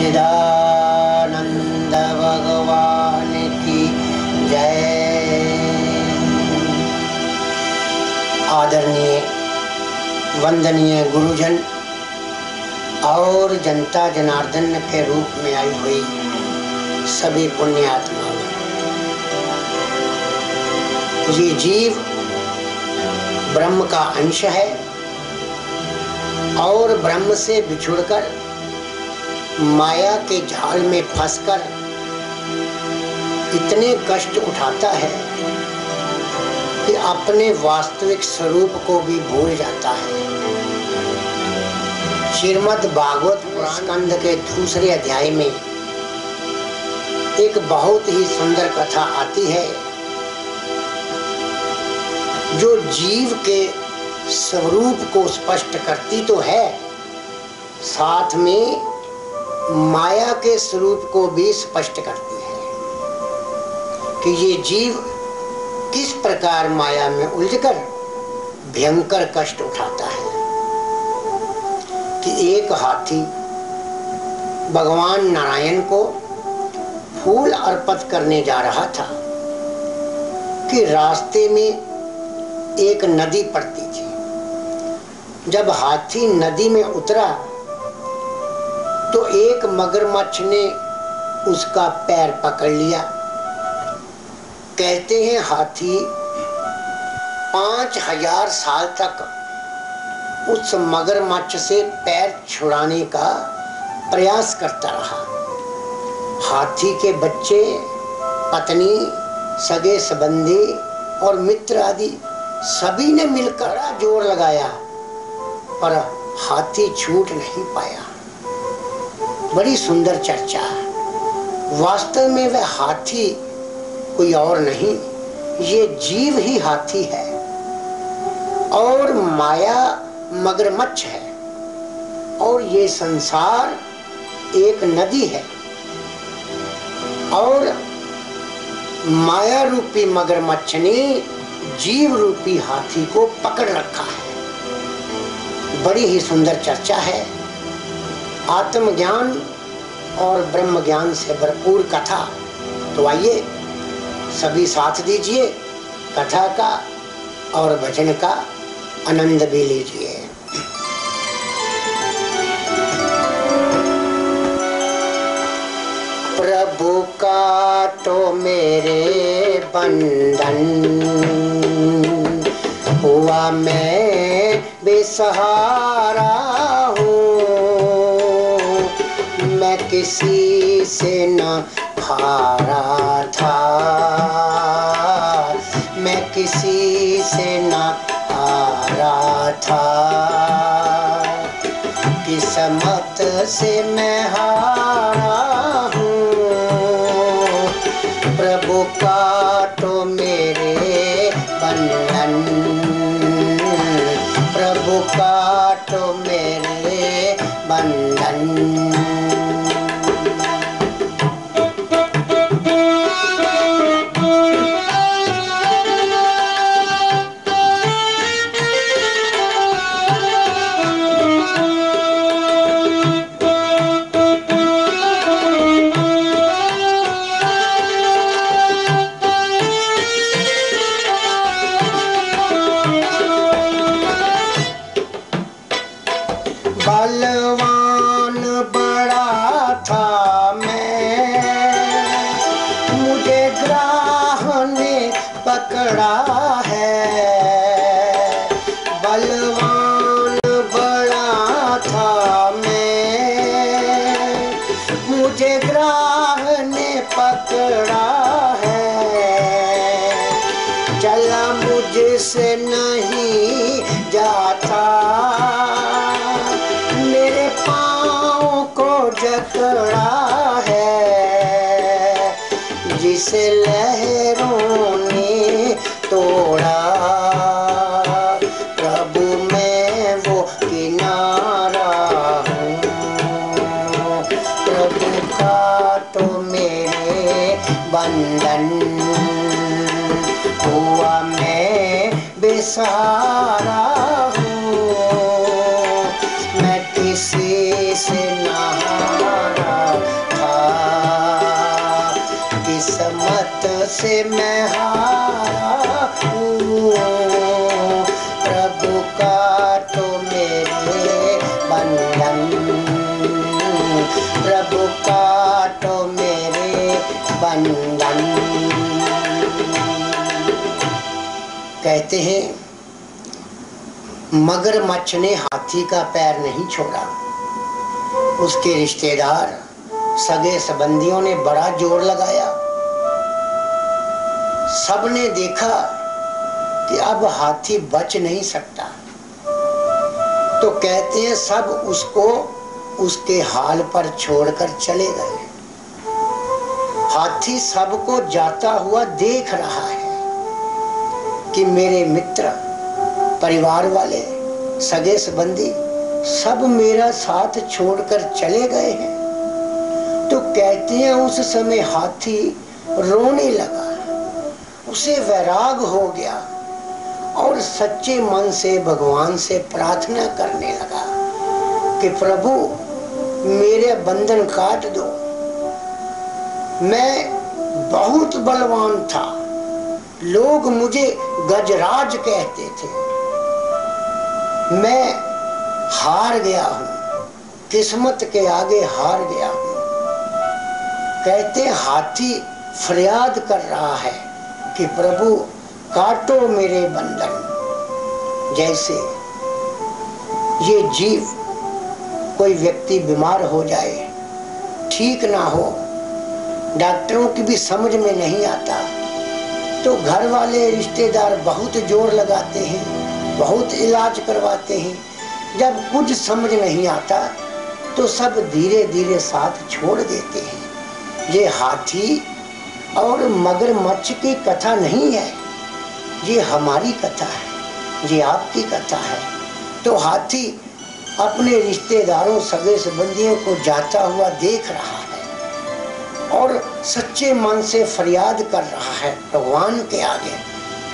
सच्चिदानंद भगवान की जय। आदरणीय वंदनीय गुरुजन और जनता जनार्दन के रूप में आई हुई सभी पुण्यात्माओं, ये जीव ब्रह्म का अंश है और ब्रह्म से बिछुड़कर माया के जाल में फंसकर इतने कष्ट उठाता है कि अपने वास्तविक स्वरूप को भी भूल जाता है। श्रीमद् भागवत स्कंद के दूसरे अध्याय में एक बहुत ही सुंदर कथा आती है जो जीव के स्वरूप को स्पष्ट करती तो है, साथ में माया के स्वरूप को भी स्पष्ट करती है कि ये जीव किस प्रकार माया में उलझकर भयंकर कष्ट उठाता है। कि एक हाथी भगवान नारायण को फूल अर्पित करने जा रहा था कि रास्ते में एक नदी पड़ती थी। जब हाथी नदी में उतरा तो एक मगरमच्छ ने उसका पैर पकड़ लिया। कहते हैं हाथी 5000 साल तक उस मगरमच्छ से पैर छुड़ाने का प्रयास करता रहा। हाथी के बच्चे, पत्नी, सगे संबंधी और मित्र आदि सभी ने मिलकर जोर लगाया पर हाथी छूट नहीं पाया। बड़ी सुंदर चर्चा। वास्तव में वह हाथी कोई और नहीं, ये जीव ही हाथी है और माया मगरमच्छ है और ये संसार एक नदी है और माया रूपी मगरमच्छ ने जीव रूपी हाथी को पकड़ रखा है। बड़ी ही सुंदर चर्चा है। आत्मज्ञान और ब्रह्म ज्ञान से भरपूर कथा। तो आइए सभी साथ दीजिए, कथा का और भजन का आनंद भी लीजिए। प्रभु का तो मेरे बंधन हुआ, मैं बेसहारा हूँ। मैं किसी से न हारा था, मैं किसी से न हारा था। किस्मत से मैं हारा हूँ। प्रभु का तो मेरे बंधन, प्रभु का तो मेरे बंधन। बलवान बड़ा था मैं, मुझे ग्राह ने पकड़ा है। बलवान बड़ा था मैं, मुझे ग्राह ने पकड़ा है। चला मुझसे नहीं जाता, मेरे पाँव को जकड़ा है। जिसे लहरों ने तोड़ा, प्रभु मैं वो किनारा हूँ। प्रभु का तो मेरे बंधन हुआ, मैं बेसहारा हूँ। मैं किसी से न हारा बंधन, प्रभु काटो मेरे बंधन। कहते हैं मगरमच्छ ने हाथी का पैर नहीं छोड़ा। उसके रिश्तेदार सगे संबंधियों ने बड़ा जोर लगाया। सबने देखा कि अब हाथी बच नहीं सकता, तो कहते हैं सब उसको उसके हाल पर छोड़कर चले गए। हाथी सबको जाता हुआ देख रहा है कि मेरे मित्र, परिवार वाले, सगे संबंधी सब मेरा साथ छोड़कर चले गए हैं। तो कहते हैं उस समय हाथी रोने लगा, उसे वैराग हो गया और सच्चे मन से भगवान से प्रार्थना करने लगा कि प्रभु मेरे बंधन काट दो। मैं बहुत बलवान था, लोग मुझे गजराज कहते थे। मैं हार गया हूँ, किस्मत के आगे हार गया हूँ। कहते हाथी फरियाद कर रहा है कि प्रभु काटो मेरे बंधन। जैसे ये जीव, कोई व्यक्ति बीमार हो जाए, ठीक ना हो, डॉक्टरों की भी समझ में नहीं आता, तो घर वाले रिश्तेदार बहुत जोर लगाते हैं, बहुत इलाज करवाते हैं। जब कुछ समझ नहीं आता तो सब धीरे धीरे साथ छोड़ देते हैं। ये हाथी और मगरमच्छ की कथा नहीं है, ये हमारी कथा है, ये आपकी कथा है। तो हाथी अपने रिश्तेदारों, सगे संबंधियों को जाता हुआ देख रहा है और सच्चे मन से फरियाद कर रहा है भगवान के आगे,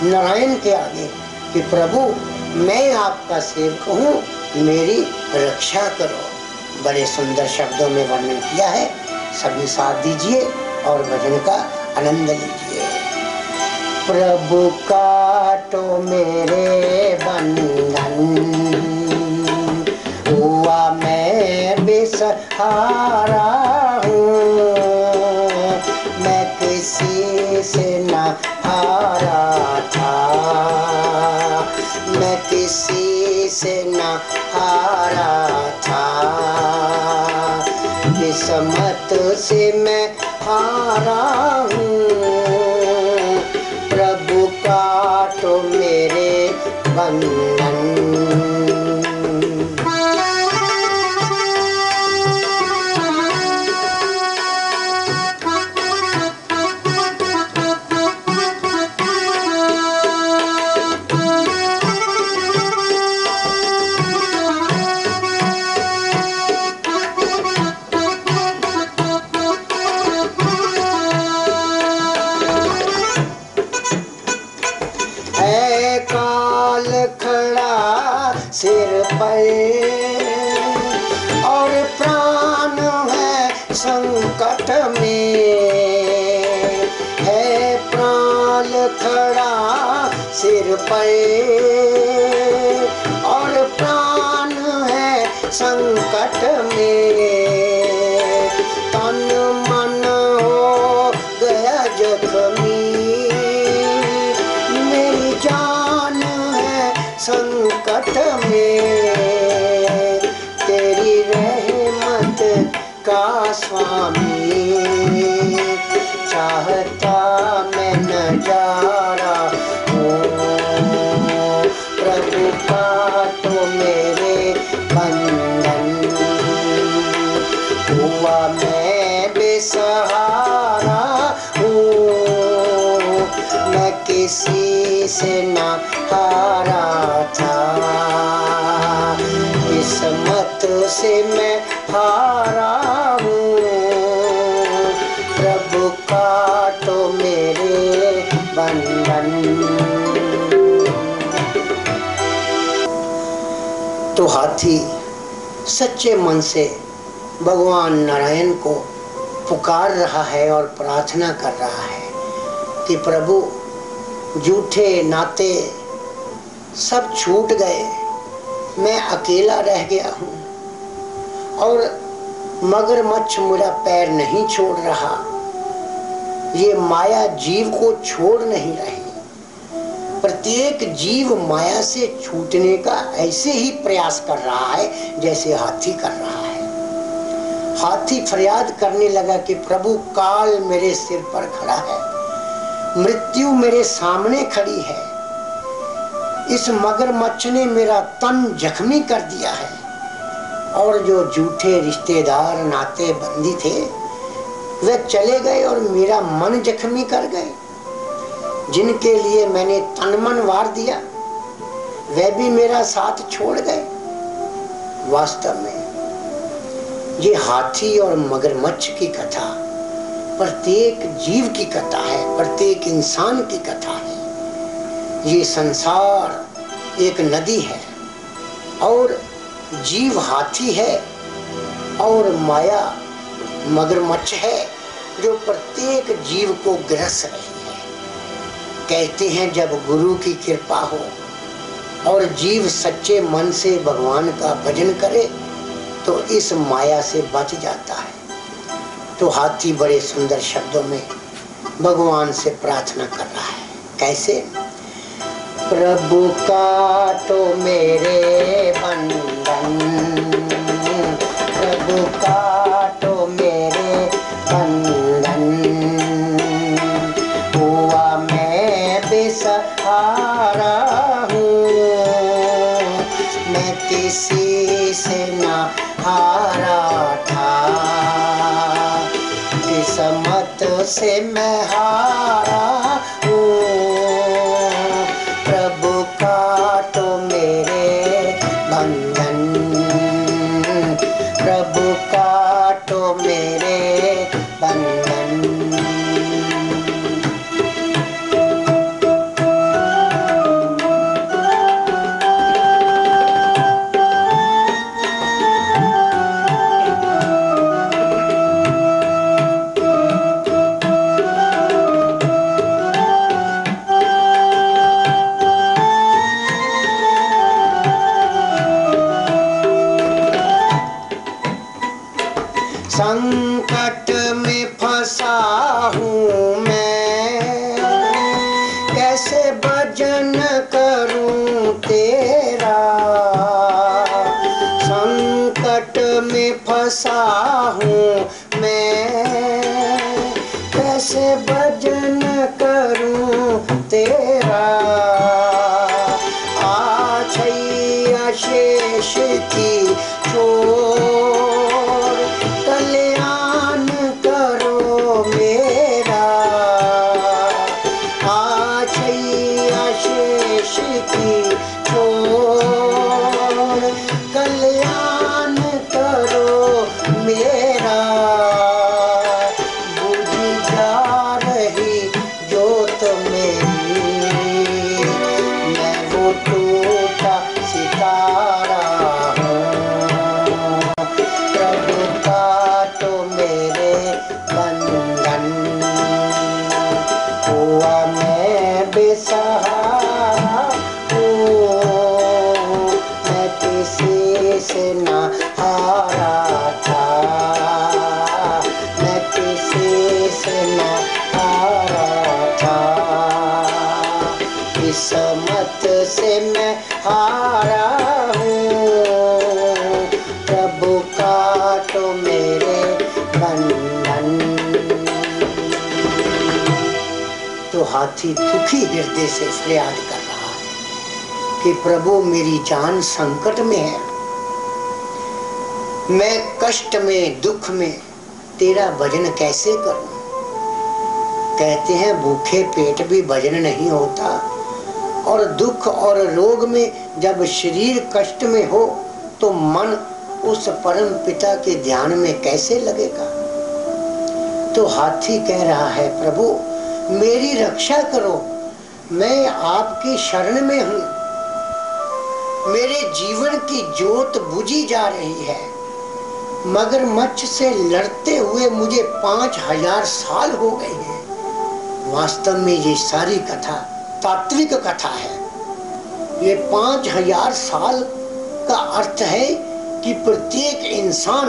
नारायण के आगे कि प्रभु मैं आपका सेवक हूँ, मेरी रक्षा करो। बड़े सुंदर शब्दों में वर्णन किया है। सभी साथ दीजिए और भजन का आनंद लीजिए। प्रभु काटो मेरे बंधन, हुआ मैं बेसहारा हूँ। मैं किसी से न हारा था, मैं किसी से न हारा था। किस्मत से मैं हारा हूँ। प्रभु काटो मेरे बंधन। सिर पर और प्राण है संकट में, है प्राण खड़ा सिर पर और प्राण है संकट में। तन मन हो गया जख्मी, मेरी जान है संकट में। तेरी रहमत का स्वामी चाहता मैं नजारा हूँ। प्रभु काटो मेरे बंधन, हुआ मैं बेसहारा हूँ। मैं किसी से न हारा था, किस्मत से मैं हारा हूँ। प्रभु काटो मेरे बंधन। तो हाथी सच्चे मन से भगवान नारायण को पुकार रहा है और प्रार्थना कर रहा है कि प्रभु झूठे नाते सब छूट गए, मैं अकेला रह गया हूँ, और मगरमच्छ मेरा पैर नहीं छोड़ रहा, ये माया जीव को छोड़ नहीं रही। प्रत्येक जीव माया से छूटने का ऐसे ही प्रयास कर रहा है जैसे हाथी कर रहा है। हाथी फरियाद करने लगा कि प्रभु, काल मेरे सिर पर खड़ा है, मृत्यु मेरे सामने खड़ी है, इस मगरमच्छ ने मेरा तन जख्मी कर दिया है, और जो झूठे रिश्तेदार नाते बंदी थे वे चले गए और मेरा मन जख्मी कर गए। जिनके लिए मैंने तन मन वार दिया वे भी मेरा साथ छोड़ गए। वास्तव में ये हाथी और मगरमच्छ की कथा प्रत्येक जीव की कथा है, प्रत्येक इंसान की कथा है। ये संसार एक नदी है और जीव हाथी है और माया मगरमच्छ है जो प्रत्येक जीव को ग्रस रही है। कहते हैं जब गुरु की कृपा हो और जीव सच्चे मन से भगवान का भजन करे तो इस माया से बच जाता है। तो हाथी बड़े सुंदर शब्दों में भगवान से प्रार्थना कर रहा है। कैसे? प्रभु काटो मेरे बंधन, प्रभु काटो मेरे बंधन, हुआ मैं बेसहारा हूँ, मैं किसी से ना हारा था, किस्मत से मैं हारा हूँ। प्रभु काटो मेरे बंधन, प्रभु काटो मेरे बंधन। संकट में फंसा हूँ मैं, कैसे भजन करूँ तेरा, संकट में फंसा हूँ मैं, कैसे भजन करूँ तेरा। आछैया शेष की छोड़ कल्याण करो मेरा, आछैया शेष की छोड़ कल्याण करो मेरा। बुझ जा रही जोत मेरी, मैं वो टूटा सितारा हूँ। प्रभु काटो मेरे बंधन, हुआ मैं बेसहारा हूँ, मैं किसी से ना हारा था, मैं किसी से ना हारा था, किस्मत से मैं हारा हूँ। प्रभु काटो मेरे बंधन। तो हाथी दुखी हृदय से फरियाद कर रहा है कि प्रभु मेरी जान संकट में है, मैं कष्ट में दुख में तेरा भजन कैसे करूं। कहते हैं भूखे पेट भी भजन नहीं होता, और दुख और रोग में जब शरीर कष्ट में हो तो मन उस परम पिता के ध्यान में कैसे लगेगा। तो हाथी कह रहा है प्रभु मेरी रक्षा करो, मैं आपकी शरण में हूँ, मेरे जीवन की ज्योत बुझी जा रही है, मगरमच्छ से लड़ते हुए मुझे 5000 साल हो गए हैं। वास्तव में ये सारी कथा तात्विक कथा है। ये 5000 साल का अर्थ है कि प्रत्येक इंसान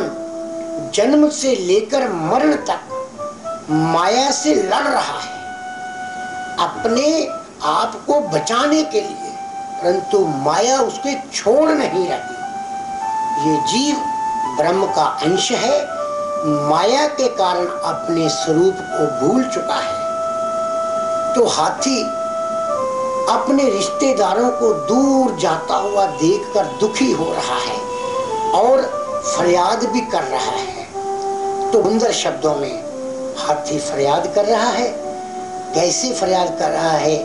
जन्म से लेकर मरण तक माया से लड़ रहा है अपने आप को बचाने के लिए, परंतु माया उसके छोड़ नहीं रही। ये जीव ब्रह्म का अंश है, माया के कारण अपने स्वरूप को भूल चुका है। तो हाथी अपने रिश्तेदारों को दूर जाता हुआ देखकर दुखी हो रहा है और फरियाद भी कर रहा है। तो सुंदर शब्दों में हाथी फरियाद कर रहा है। कैसे फरियाद कर रहा है?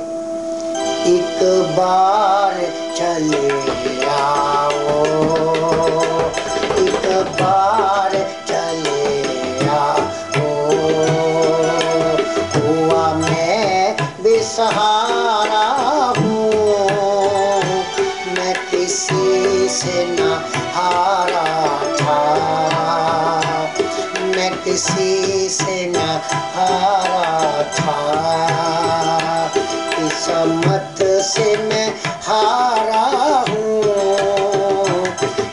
एक बार चले आओ, एक बार चले आओ, हुआ मैं बेसहारा हूँ, मैं किसी से न हारा था, मैं किसी से न हारा था, किस्मत से मैं हारा हूँ,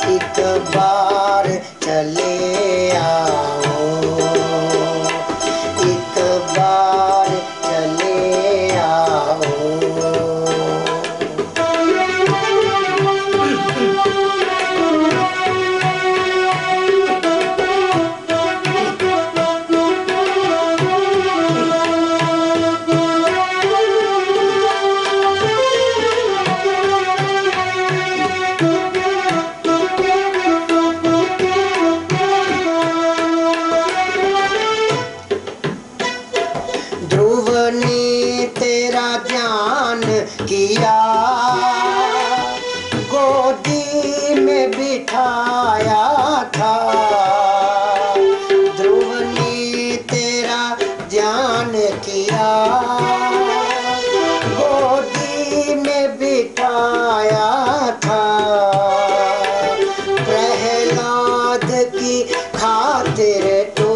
एक बार चले आओ, एक बार चले आओ। ध्रुव ने तेरा ध्यान किया, गोदी में बिठाया था, ध्रुव ने तेरा ध्यान किया, गोदी में बिठाया था, प्रहलाद की खातिर तो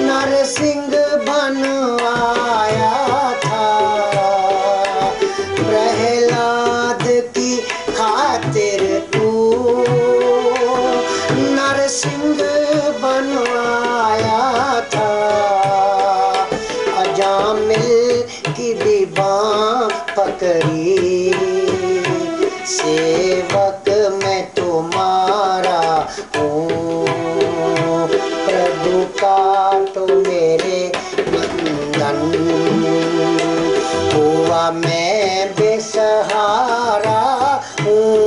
नरसिंह बनवाया था, प्रहलाद की खातिर तू नरसिंह बनवाया था, अजामिल की भी बाँ पकड़ी, सेवक मैं तुम्हारा हूँ, प्रभु का तो मेरे बंधन, हुआ मैं बेसहारा हूँ,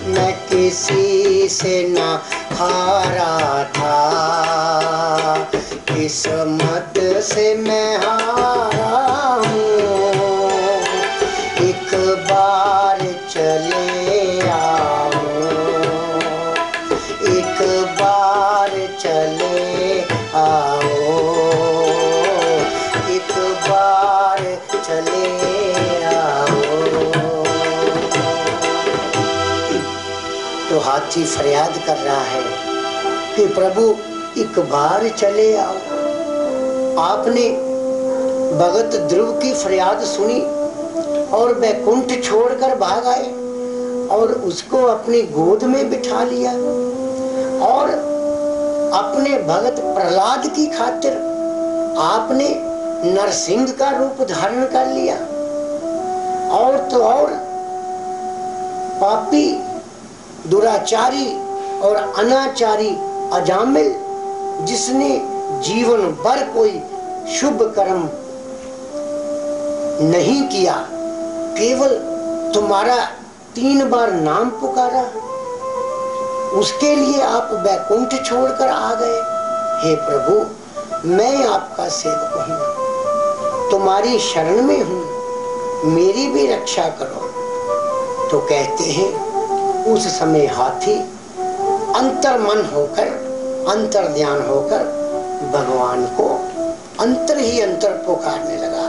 मैं किसी से न हारा था, किस्मत से मैं हारा हूँ, एक बार चले आओ, एक बार चले आओ, एक बार चले आओ। तो हाथी फरियाद कर रहा है कि प्रभु एक बार चले आओ। आपने भगत ध्रुव की फरियाद सुनी और वैकुंठ छोड़कर भाग आए और उसको अपनी गोद में बिठा लिया और अपने भगत प्रहलाद की खातिर आपने नरसिंह का रूप धारण कर लिया। और तो और पापी, दुराचारी और अनाचारी अजामिल, जिसने जीवन भर कोई शुभ कर्म नहीं किया, केवल तुम्हारा 3 बार नाम पुकारा, उसके लिए आप वैकुंठ छोड़कर आ गए। हे प्रभु, मैं आपका सेवक हूँ, तुम्हारी शरण में हूँ, मेरी भी रक्षा करो। तो कहते हैं उस समय हाथी अंतर्मन होकर, अंतर्ध्यान होकर भगवान को अंतर ही अंतर पुकारने लगा।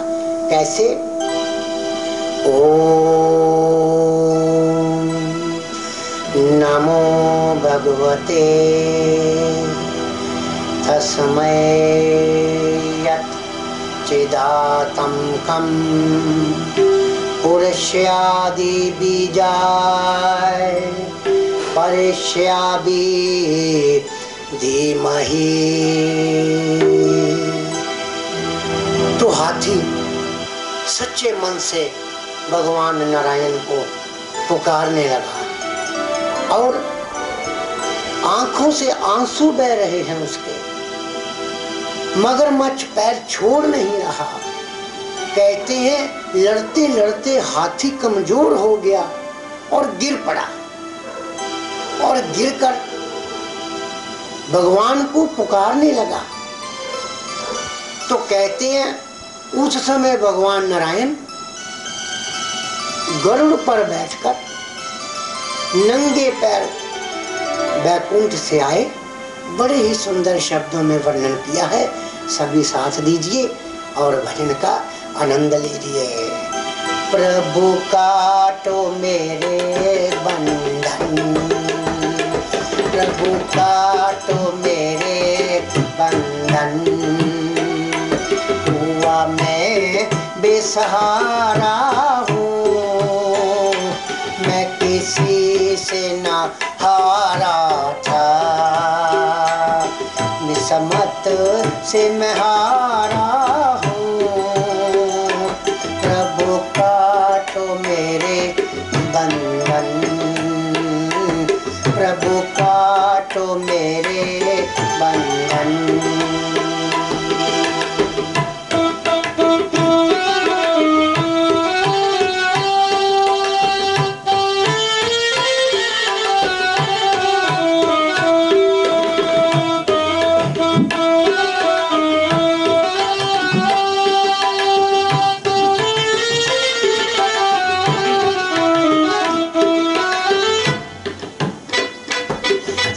कैसे? ओम नमो भगवते तस्मै यत् चिदातंकम् पुरुषादि बीजाय करिष्यामि धीमहि। तो हाथी सच्चे मन से भगवान नारायण को पुकारने लगा और आंखों से आंसू बह रहे हैं उसके। मगरमच्छ पैर छोड़ नहीं रहा। कहते हैं लड़ते लड़ते हाथी कमजोर हो गया और गिर पड़ा और गिरकर भगवान को पुकारने लगा। तो कहते हैं उस समय भगवान नारायण गरुड़ पर बैठकर नंगे पैर बैकुंठ से आए। बड़े ही सुंदर शब्दों में वर्णन किया है। सभी साथ दीजिए और भजन का आनंद लीजिए। प्रभु काटो मेरे बंधन, प्रभु काटो मेरे बंधन, हुआ मैं बेसहारा हूँ, मैं किसी से ना हारा था, किस्मत से मैं हारा हूँ। प्रभु काटो मेरे बंधन, प्रभु काटो मेरे बंधन।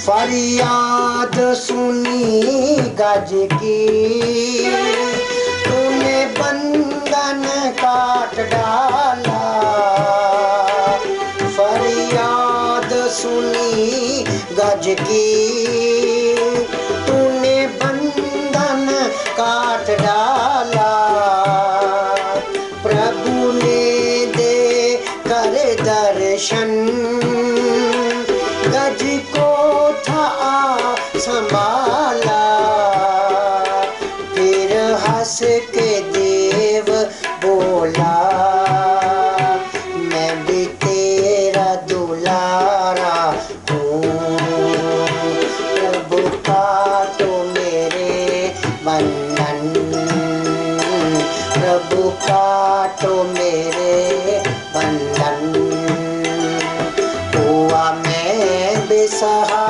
फरियाद सुनी गज की, तूने बंधन काट डाला। फरियाद सुनी गज की, तूने बंधन काट डाला। प्रभु ने दे कर दर्शन, गज को संभाला। फिर हंस के देव बोला, मैं भी तेरा दुलारा हूँ। प्रभु काटो मेरे बंधन, प्रभु काटो मेरे बंधन, हुआ मैं बेसहारा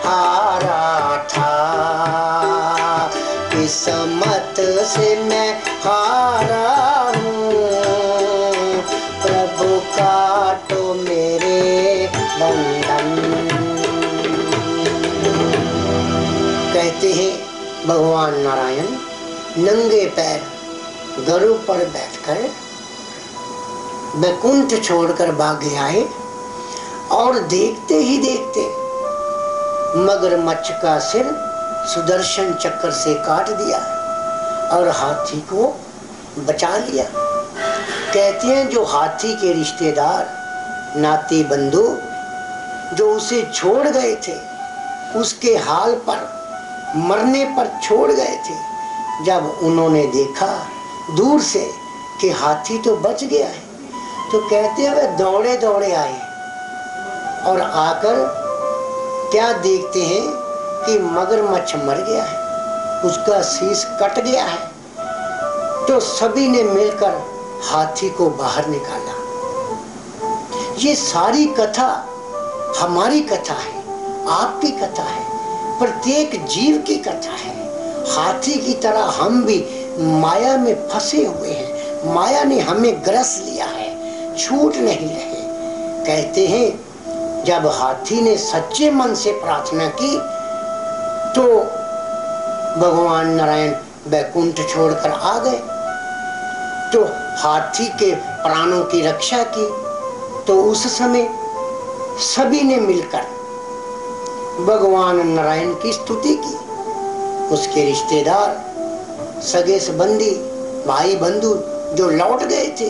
हारा था, किस्मत से मैं हारा हूँ। प्रभु काटो मेरे बंधन। कहते हैं भगवान नारायण नंगे पैर गरुड़ पर बैठकर बैकुंठ छोड़कर भागे आए और देखते ही देखते मगरमच्छ का सिर सुदर्शन चक्र से काट दिया और हाथी को बचा लिया। कहते हैं जो हाथी के रिश्तेदार नाती बंधु जो उसे छोड़ गए थे, उसके हाल पर मरने पर छोड़ गए थे, जब उन्होंने देखा दूर से कि हाथी तो बच गया है, तो कहते हैं वे दौड़े दौड़े आए और आकर क्या देखते हैं कि मगरमच्छ मर गया है, उसका शीश कट गया है। तो सभी ने मिलकर हाथी को बाहर निकाला। ये सारी कथा हमारी कथा है, आपकी कथा है, प्रत्येक जीव की कथा है। हाथी की तरह हम भी माया में फंसे हुए हैं, माया ने हमें ग्रस लिया है, छूट नहीं रहे। कहते हैं जब हाथी ने सच्चे मन से प्रार्थना की तो भगवान नारायण बैकुंठ छोड़कर आ गए। तो हाथी के प्राणों की रक्षा की। तो उस समय सभी ने मिलकर भगवान नारायण की स्तुति की। उसके रिश्तेदार, सगे संबंधी, भाई बंधु जो लौट गए थे,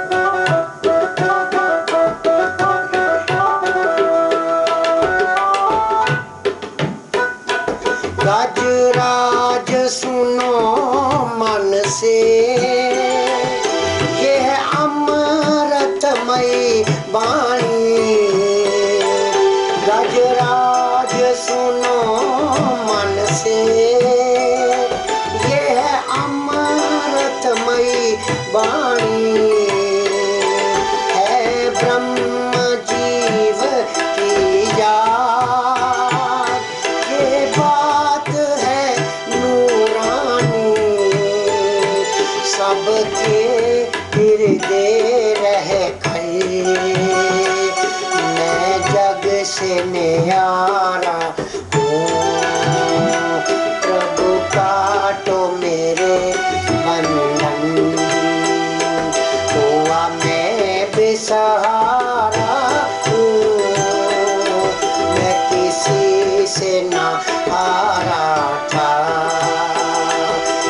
से, ये है अमृतमयी वाणी। गजराज सुनो मन से, ये है अमृतमयी वाणी। है ब्रह्म जीव की याद, ये बात है नूरानी। सबके हृदय रह गए, मैं जग से न्यारा हूँ। प्रभु काटो मेरे बंधन, हुआ मैं बेसहारा हूँ। मैं किसी से ना हारा था,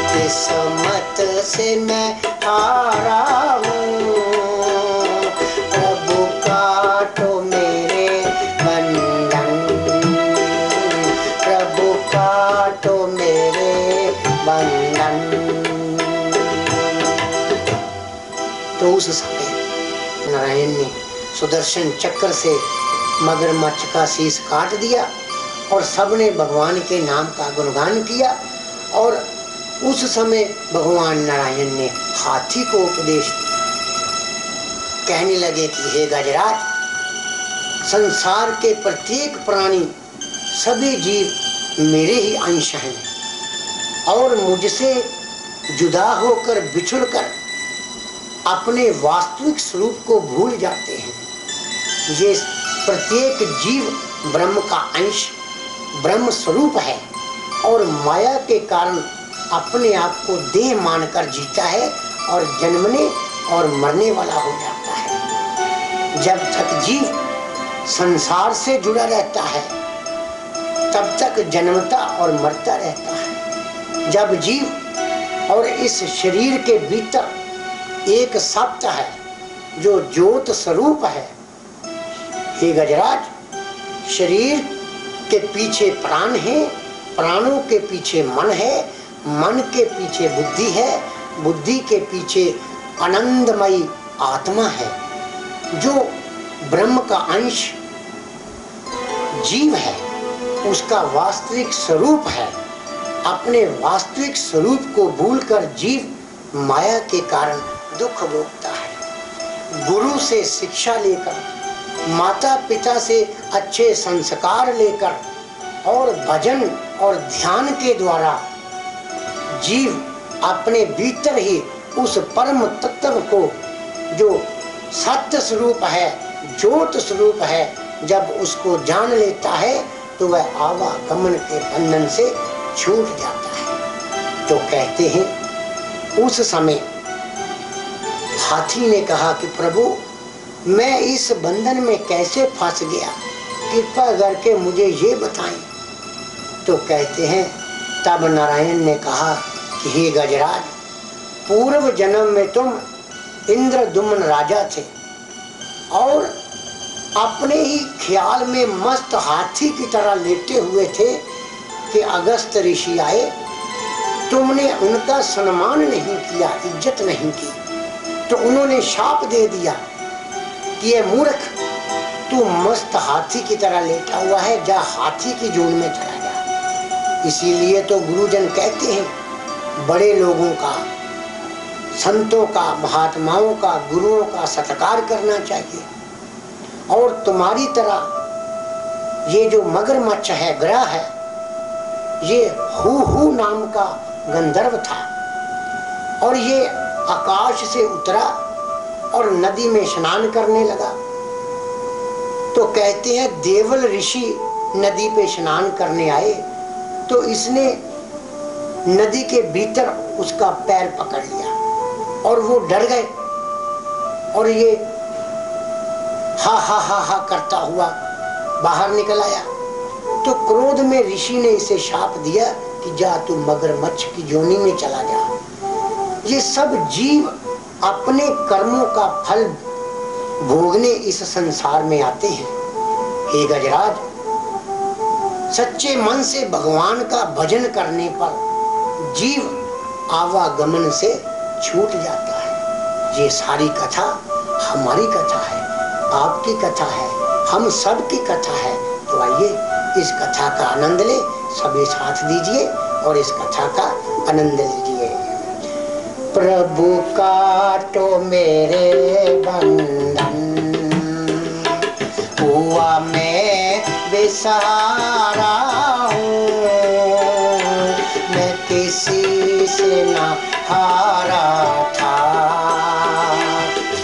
किस्मत से मैं हारा हूँ। प्रभु काटो मेरे बंधन, प्रभु काटो मेरे बंधन। तो उस समय नारायण ने सुदर्शन चक्र से मगरमच्छ का शीश काट दिया और सबने भगवान के नाम का गुणगान किया। और उस समय भगवान नारायण ने हाथी को उपदेश दिया। कहने लगे कि हे गजराज, संसार के प्रत्येक प्राणी, सभी जीव मेरे ही अंश हैं और मुझसे जुदा होकर बिछुड़कर अपने वास्तविक स्वरूप को भूल जाते हैं। ये प्रत्येक जीव ब्रह्म का अंश, ब्रह्म स्वरूप है और माया के कारण अपने आप को देह मानकर जीता है और जन्मने और मरने वाला हो जाता है। जब तक जीव संसार से जुड़ा रहता है तब तक जन्मता और मरता रहता है। जब जीव और इस शरीर के भीतर एक सत्य है जो ज्योत स्वरूप है। हे गजराज, शरीर के पीछे प्राण है, प्राणों के पीछे मन है, मन के पीछे बुद्धि है, बुद्धि के पीछे आनंदमयी आत्मा है जो ब्रह्म का अंश जीव है, उसका वास्तविक स्वरूप है। अपने वास्तविक स्वरूप को भूलकर जीव माया के कारण दुख भोगता है। गुरु से शिक्षा लेकर, माता पिता से अच्छे संस्कार लेकर और भजन और ध्यान के द्वारा जीव अपने भीतर ही उस परम तत्व को, जो सत्य स्वरूप है, ज्योत स्वरूप है, जब उसको जान लेता है तो वह आवागमन के बंधन से छूट जाता है। तो कहते हैं उस समय हाथी ने कहा कि प्रभु, मैं इस बंधन में कैसे फंस गया, कृपा करके मुझे ये बताएं। तो कहते हैं तब नारायण ने कहा कि हे गजराज, पूर्व जन्म में तुम इंद्रदुम्न राजा थे और अपने ही ख्याल में मस्त हाथी की तरह लेटे हुए थे कि अगस्त ऋषि आए। तुमने उनका सम्मान नहीं किया, इज्जत नहीं की, तो उन्होंने शाप दे दिया कि ये मूर्ख, तू मस्त हाथी की तरह लेटा हुआ है, जा हाथी की जून में चला जा। इसीलिए तो गुरुजन कहते हैं बड़े लोगों का, संतों का, महात्माओं का, गुरुओं का सत्कार करना चाहिए। और तुम्हारी तरह ये जो मगरमच्छ है, ग्रह है, ये हू नाम का गंधर्व था और ये आकाश से उतरा और नदी में स्नान करने लगा। तो कहते हैं देवल ऋषि नदी पे स्नान करने आए तो इसने नदी के भीतर उसका पैर पकड़ लिया और वो डर गए और ये हा हा हा हा करता हुआ बाहर निकल आया। तो क्रोध में ऋषि ने इसे शाप दिया कि जा तू मगरमच्छ की जोनी में चला जा। ये सब जीव अपने कर्मों का फल भोगने इस संसार में आते हैं। हे गजराज, सच्चे मन से भगवान का भजन करने पर जीव आवागमन से छूट जाता है। ये सारी कथा हमारी कथा है, आपकी कथा है, हम सब की कथा है। तो आइए इस कथा का आनंद ले, सभी साथ दीजिए और इस कथा का आनंद लीजिए। प्रभु काटो मेरे बंधन, हुआ मैं बेसहारा हूँ, मैं किसी से न हारा था,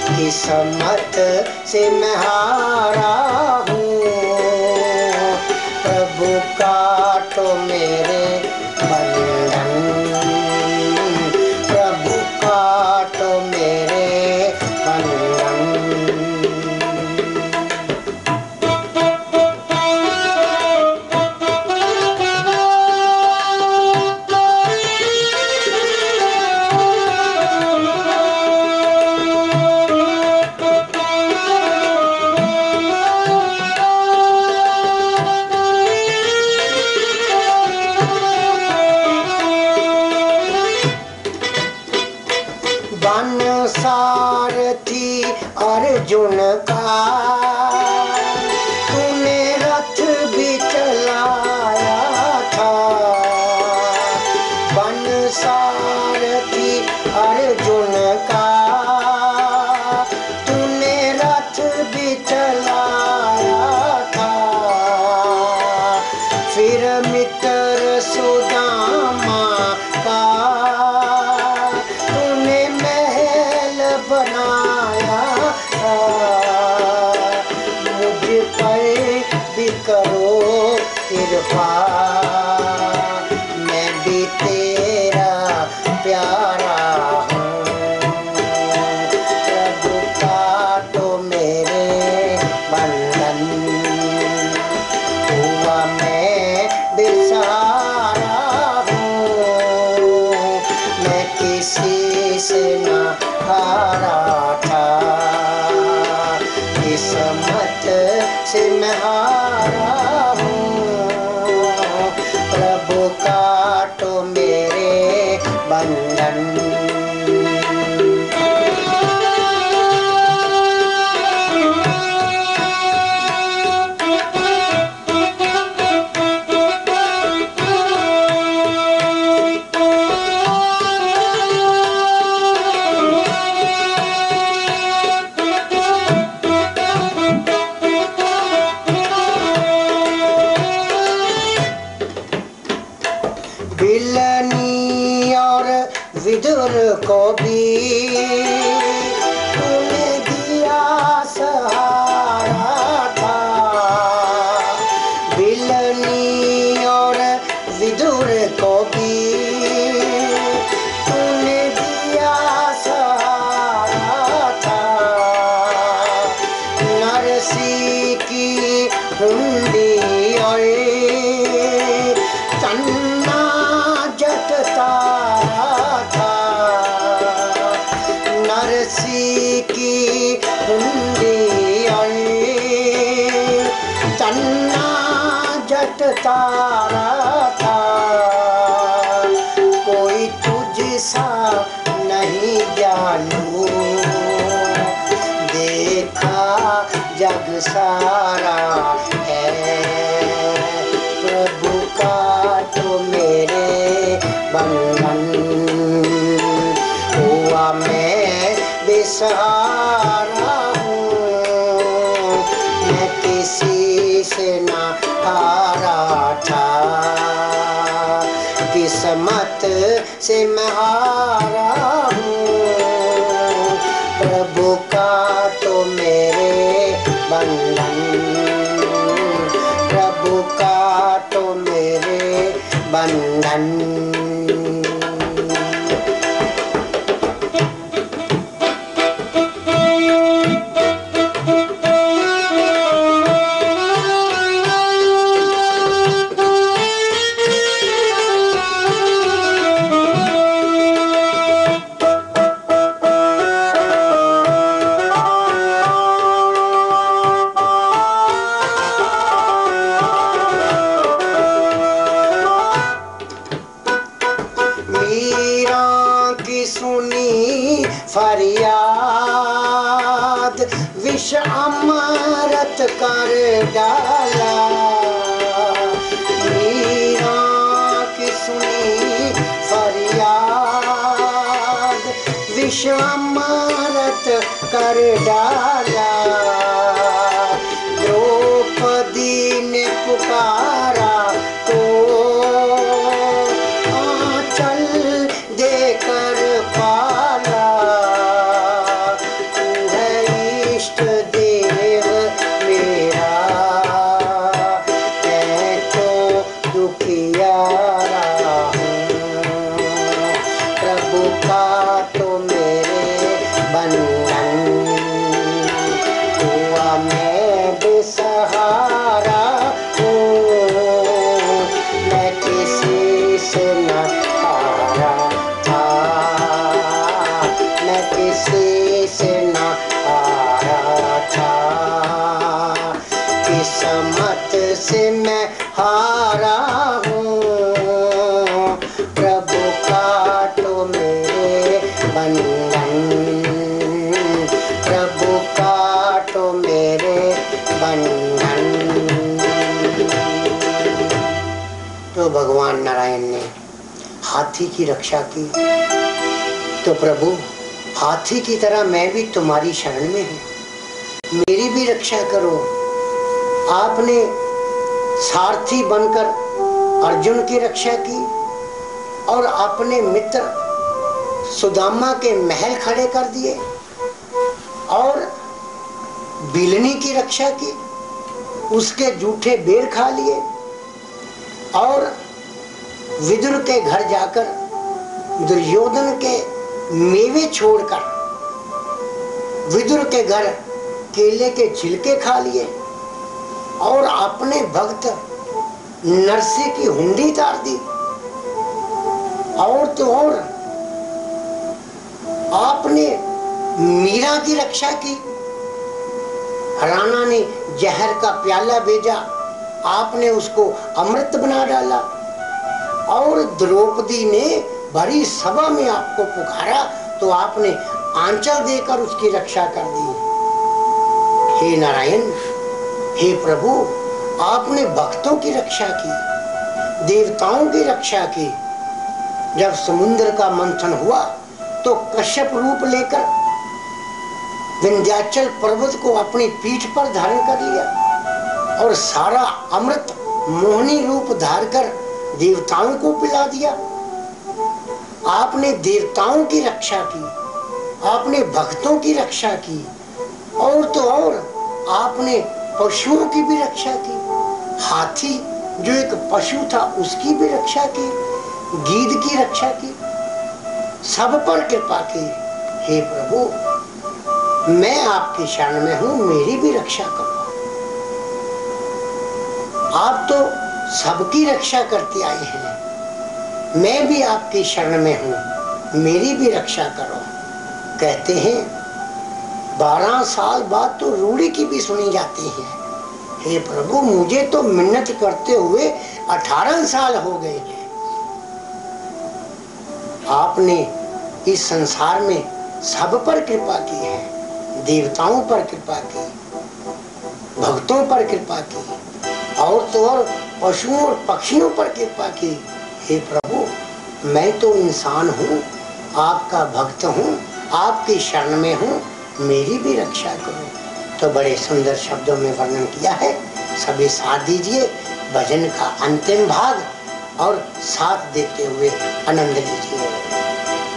किस्मत से मैं हारा हूँ। प्रभु काटो मेरे बंधन, प्रभु काटो मेरे बंधन। सारथी अर्जुन का तूने रथ भी चलाया था, बन सारथी अर्जुन का तूने रथ भी चलाया था। फिर मित्र सुदामा का बनाया था, मुझ पर भी करो कृपा, मैं भी तेरा प्यारा हूँ। प्रभु काटो मेरे बंधन, हुआ मैं बेसहारा हूँ, मैं किसी से न हारा था, किस्मत से मैं हारा हूँ। प्रभु काटो मेरे बंधन। बिलनी और विदुर को भी तूने दिया सहारा था, बिलनी और विदुर को भी तूने दिया सहारा था। नरसी की हुंडी और तन्ना जटता था, नरसी की हुंडी और तन्ना जटता था। कोई तुझसा नहीं जानू, देखा जग सारा है। प्रभु काटो मेरे बंधन, हुआ मैं बेसहारा हूँ, मैं किसी से न हारा था, किस्मत से मैं हारा हूँ। प्रभु काटो मेरे बंधन, प्रभु काटो मेरे बंधन। सुनी फरियाद, विष अमृत कर डाला। मीरा की सुनी फरियाद, विष अमृत कर डाला। द्रौपदी ने पुकारा तो आंचल देकर पाला। तू है इष्ट देव मेरा, मैं तो दुखियारा हूँ। प्रभु का तो मेरे बंधन, हुआ मैं बेसहारा हूँ। मैं किसी से न हारा था, मैं किसी से न हारा था। किस्मत से मैं हारा हूँ। प्रभु का तो मेरे बंधन, प्रभु का तो मेरे बंधन। तो भगवान नारायण ने हाथी की रक्षा की। तो प्रभु, हाथी की तरह मैं भी तुम्हारी शरण में हूँ, मेरी भी रक्षा करो। आपने सारथी बनकर अर्जुन की रक्षा की और अपने मित्र सुदामा के महल खड़े कर दिए और बिलनी की रक्षा की, उसके जूठे बेर खा लिए और विदुर के घर जाकर दुर्योधन के मेवे छोड़कर विदुर के घर केले के छिलके खा लिए और अपने भक्त नरसी की हुंडी तार दी। और तो और आपने मीरा की रक्षा की। राणा ने जहर का प्याला भेजा, आपने उसको अमृत बना डाला। और द्रौपदी ने बड़ी सभा में आपको पुकारा तो आपने आंचल देकर उसकी रक्षा कर दी। हे नारायण, हे प्रभु, आपने भक्तों की रक्षा की, देवताओं की रक्षा की। जब समुद्र का मंथन हुआ तो कश्यप रूप लेकर विंध्याचल पर्वत को अपनी पीठ पर धारण कर लिया और सारा अमृत मोहनी रूप धार कर देवताओं को पिला दिया। आपने देवताओं की रक्षा की, आपने भक्तों की रक्षा की और तो और आपने पशुओं की भी रक्षा की। हाथी जो एक पशु था उसकी भी रक्षा की, गीध की रक्षा की, सब पर कृपा की। हे प्रभु, मैं आपकी शरण में हूँ, मेरी भी रक्षा करो। आप तो सबकी रक्षा करते आए हैं, मैं भी आपकी शरण में हूँ, मेरी भी रक्षा करो। कहते हैं 12 साल बाद तो रूढ़ी की भी सुनी जाती है। हे प्रभु, मुझे तो मिन्नत करते हुए 18 साल हो गए हैं। आपने इस संसार में सब पर कृपा की है, देवताओं पर कृपा की, भक्तों पर कृपा की और तो और पशुओं और पक्षियों पर कृपा की। हे प्रभु, मैं तो इंसान हूँ, आपका भक्त हूँ, आपकी शरण में हूँ, मेरी भी रक्षा करो। तो बड़े सुंदर शब्दों में वर्णन किया है। सभी साथ दीजिए भजन का अंतिम भाग और साथ देते हुए आनंद लीजिए।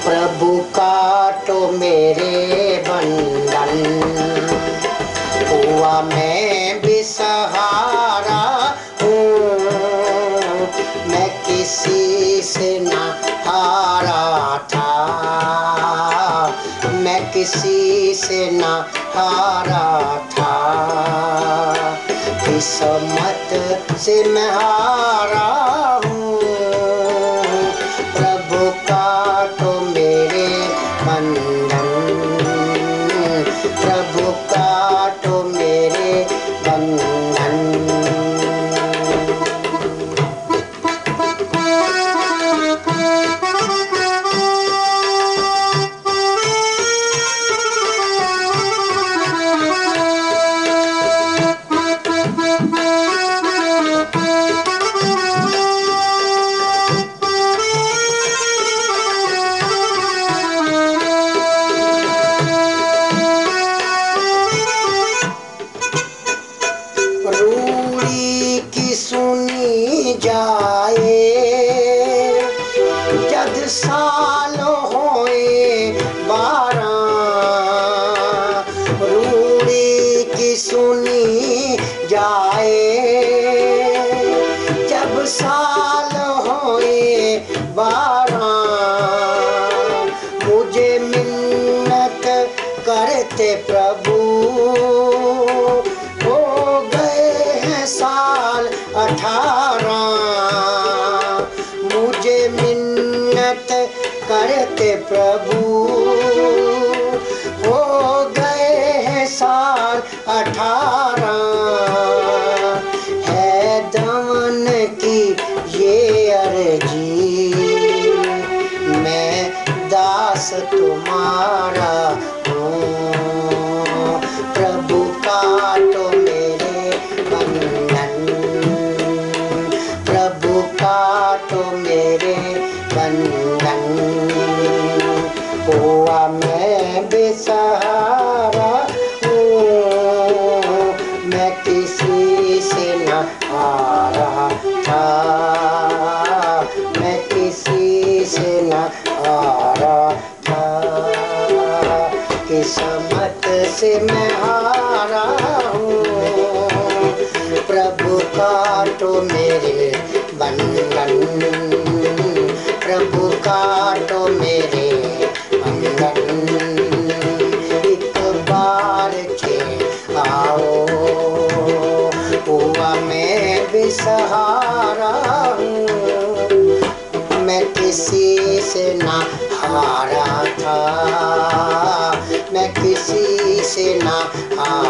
प्रभु काटो मेरे बंधन, हुआ मैं बेसहारा हूँ। मैं किसी से न हारा था, मैं किसी से न हारा था। किस्मत से मैं हारा हूँ। प्रभु का तो मेरे बंधन, प्रभु का तो मेरे बंधन। करते प्रभु, हो गए हैं साल 18, मुझे मिन्नत करते प्रभु, हो गए हैं साल 18, है दमन की ये अर्जी, मैं दास तुम्हारा हूँ, प्रभु काटो मेरे बंधन, प्रभु काटो मेरे बंधन, हुआ मैं बेसहारा हूँ, मैं किसी से न हारा था, मैं किसी से न हारा था, किस्मत से मैं हारा हूँ, प्रभु काटो मेरे बंधन, प्रभु काटो मेरे बंधन, एक बार के आओ, हुआ मैं बेसहारा हूँ, मैं किसी से ना हारा था, मैं किसी से ना हारा